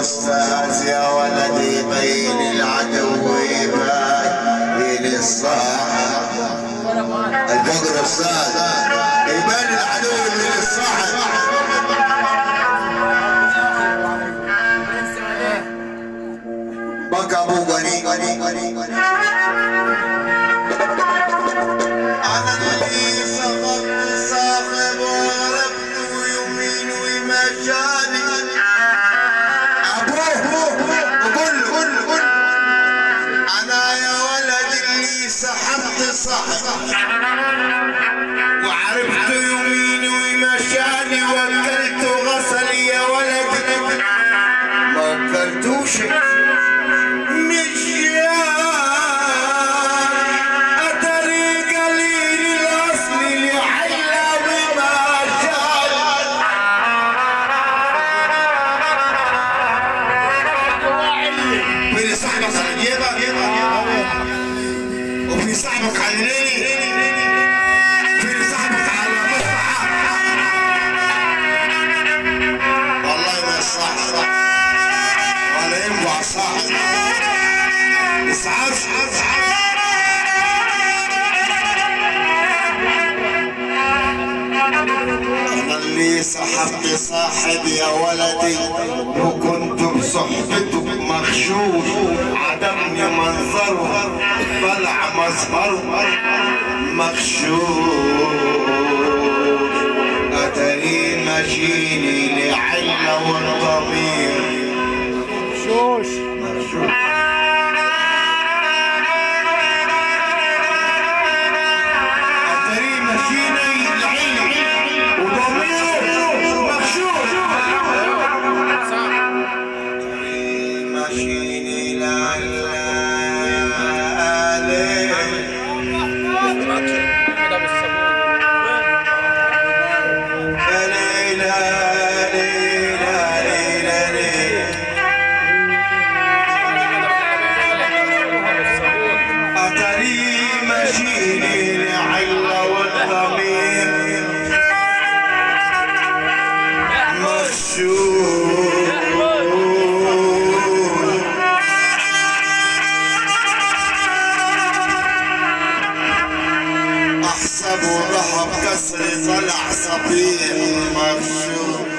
أستاذ يا ولدي بين العدو يبين الصاحب. الفقر أستاذ يبين العدو من الصاحب. بكى أبو غني أنا اللي سقطت صاحب وغربت يمين ومشاني. أنا يا ولد اللي سحبت صاحب وعرفت يميني ومشاني وكلت غسل يا ولد ما وكلتوش وفي صاحبك على الليل في صاحبك على مصلحة. والله ما الصاحب ولا ينفع صاحب اسعاف. أنا اللي سحبت صاحب يا ولدي وكنت بصحبته مغشوش. عدمني منظره طلع مظهره مغشوش. أتاري ماشيني لعلة والضمير مغشوش. أتاري ماشيني لعلة وضمير مغشوش. أتاري ماشيني لعلة طلع صبيح مغشوش.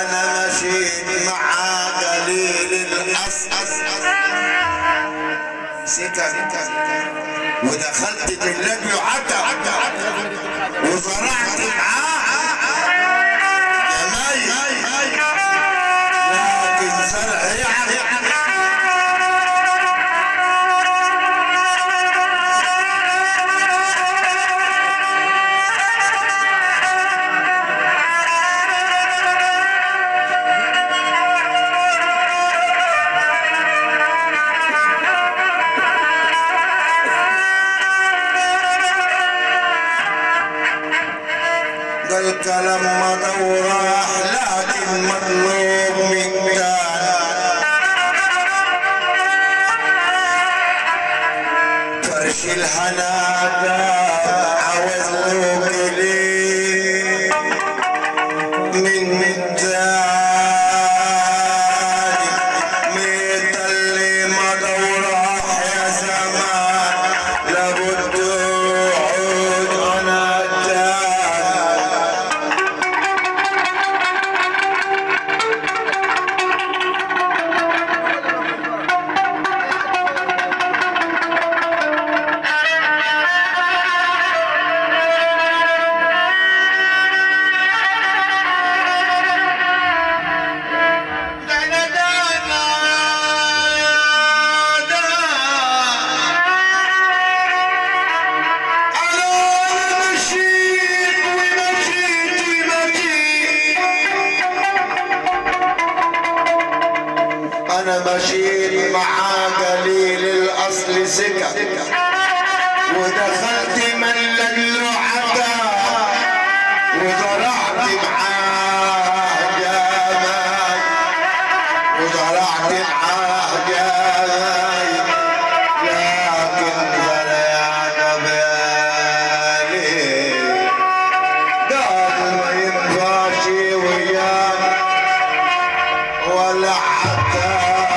أنا مشيت مع قليل الأسأس سكت ودخلت باللجل وعدى وزرعت معاه يا مي لكن زرعي قال وانا مشيت معاه قليل الاصل سكة ودخلت من له عدا وزرعت معاه جماي وزرعت معاه جماي لكن زرعنا بالي قال ما ينفعش وياك ولا حتى